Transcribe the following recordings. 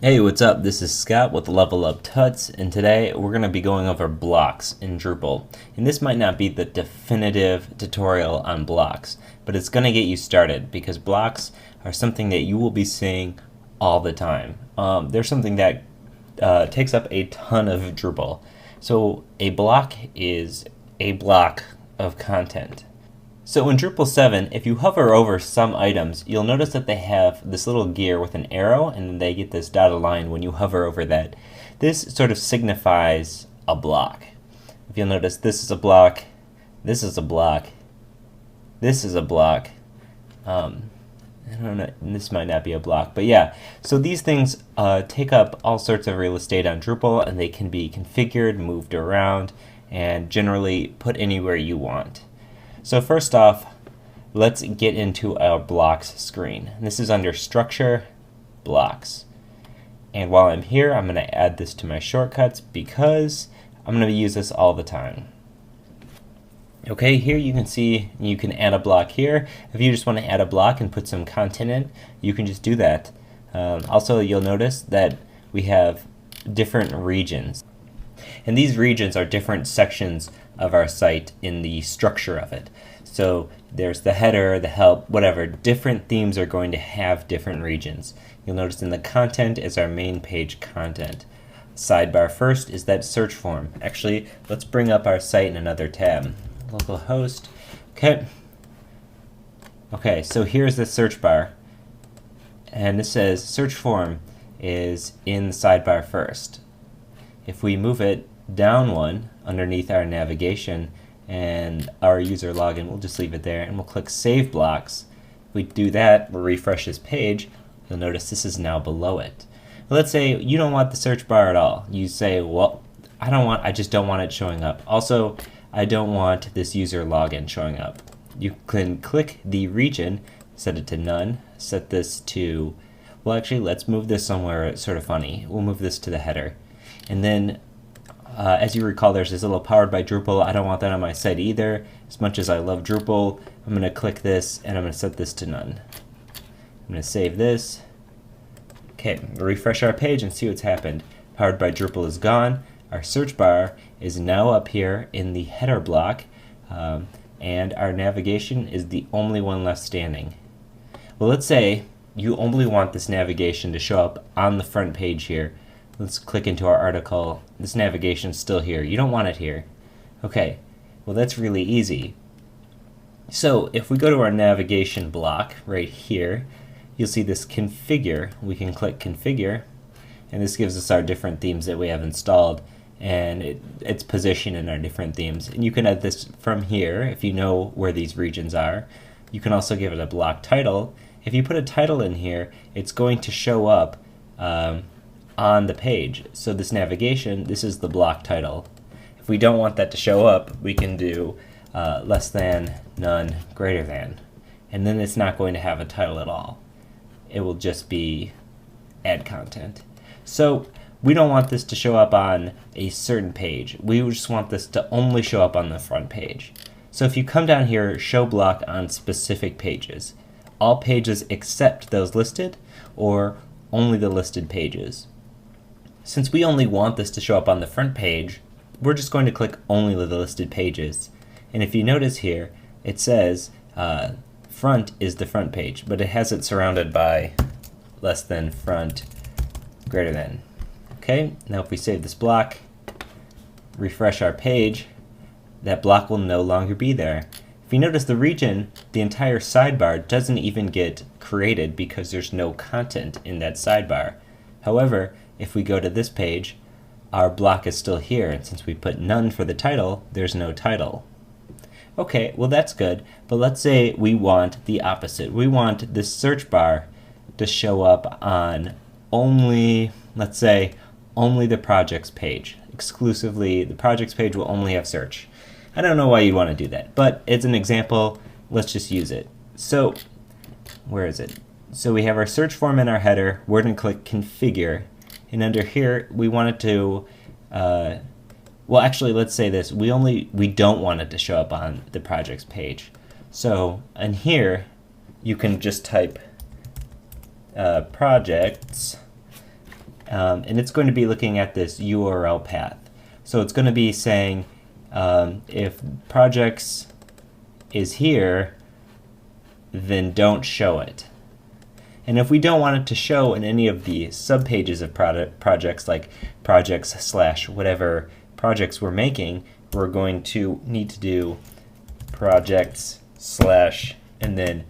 Hey, what's up? This is Scott with Level Up Tuts, and today we're going to be going over blocks in Drupal. And this might not be the definitive tutorial on blocks, but it's going to get you started because blocks are something that you will be seeing all the time. They're something that takes up a ton of Drupal. So a block is a block of content. So in Drupal 7, if you hover over some items, you'll notice that they have this little gear with an arrow, and they get this dotted line when you hover over that. This sort of signifies a block. If you'll notice, this is a block, this is a block, this is a block. I don't know, this might not be a block, but yeah. So these things take up all sorts of real estate on Drupal, and they can be configured, moved around, and generally put anywhere you want. So first off, let's get into our blocks screen. This is under Structure, Blocks. And while I'm here, I'm going to add this to my shortcuts because I'm going to use this all the time. Okay, here you can see you can add a block here. If you just want to add a block and put some content in, you can just do that. Also, you'll notice that we have different regions. And these regions are different sections of our site in the structure of it. So there's the header, the help, whatever. Different themes are going to have different regions. You'll notice in the content is our main page content. Sidebar first is that search form. Actually, let's bring up our site in another tab. Localhost. Okay, so here's the search bar. And this says search form is in the sidebar first. If we move it down one underneath our navigation and our user login, we'll just leave it there and we'll click Save Blocks. If we do that, we'll refresh this page, you'll notice this is now below it. Let's say you don't want the search bar at all. You say, well, I just don't want it showing up. Also, I don't want this user login showing up. You can click the region, set it to none, set this to, well actually let's move this somewhere sort of funny. We'll move this to the header. And then, as you recall, there's this little powered by Drupal. I don't want that on my site either. As much as I love Drupal, I'm going to click this and I'm going to set this to none. I'm going to save this. Okay, refresh our page and see what's happened. Powered by Drupal is gone. Our search bar is now up here in the header block, and our navigation is the only one left standing. Well, let's say you only want this navigation to show up on the front page here. Let's click into our article. This navigation's still here. You don't want it here. Okay, well that's really easy. So if we go to our navigation block right here, you'll see this configure. We can click configure, and this gives us our different themes that we have installed, and its position in our different themes. And you can add this from here if you know where these regions are. You can also give it a block title. If you put a title in here, it's going to show up on the page. So this navigation, this is the block title. If we don't want that to show up, we can do less than, none, greater than. And then it's not going to have a title at all. It will just be add content. So we don't want this to show up on a certain page. We just want this to only show up on the front page. So if you come down here, show block on specific pages. All pages except those listed, or only the listed pages. Since we only want this to show up on the front page, we're just going to click only the listed pages. And if you notice here, it says front is the front page, but it has it surrounded by less than, front, greater than. Okay, now if we save this block, refresh our page, that block will no longer be there. If you notice the region, the entire sidebar doesn't even get created because there's no content in that sidebar. However, if we go to this page, our block is still here, and since we put none for the title, there's no title. Okay, well that's good, but let's say we want the opposite. We want this search bar to show up on only, let's say, only the projects page. Exclusively, the projects page will only have search. I don't know why you'd want to do that, but it's an example. Let's just use it. So, where is it? So we have our search form in our header. We're going to click configure. And under here, we want it to, well actually let's say this, we don't want it to show up on the projects page. So in here, you can just type projects and it's going to be looking at this URL path. So it's going to be saying if projects is here, then don't show it. And if we don't want it to show in any of the subpages of projects, like projects / whatever projects we're making, we're going to need to do projects / and then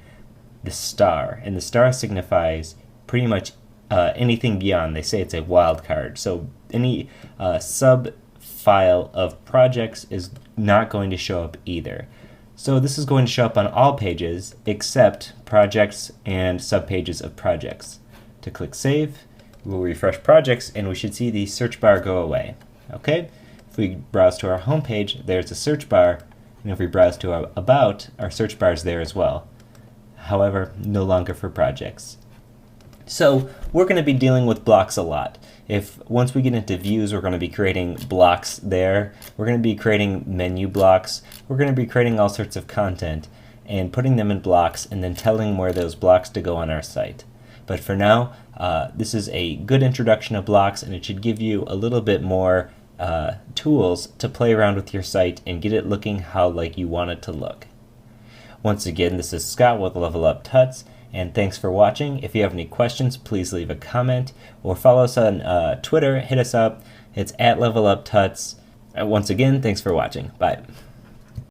the star. And the star signifies pretty much anything beyond. They say it's a wildcard. So any sub file of projects is not going to show up either. So this is going to show up on all pages except projects and subpages of projects. To click save, we'll refresh projects and we should see the search bar go away. Okay? If we browse to our home page, there's a search bar, and if we browse to our about, our search bar is there as well. However, no longer for projects. So we're going to be dealing with blocks a lot. Once we get into views, we're going to be creating blocks there. We're going to be creating menu blocks. We're going to be creating all sorts of content and putting them in blocks and then telling where those blocks to go on our site. But for now, this is a good introduction of blocks, and it should give you a little bit more tools to play around with your site and get it looking how like you want it to look. Once again, this is Scott with Level Up Tuts, and thanks for watching. If you have any questions, please leave a comment or follow us on Twitter. Hit us up. It's @LevelUpTuts. Once again, thanks for watching. Bye.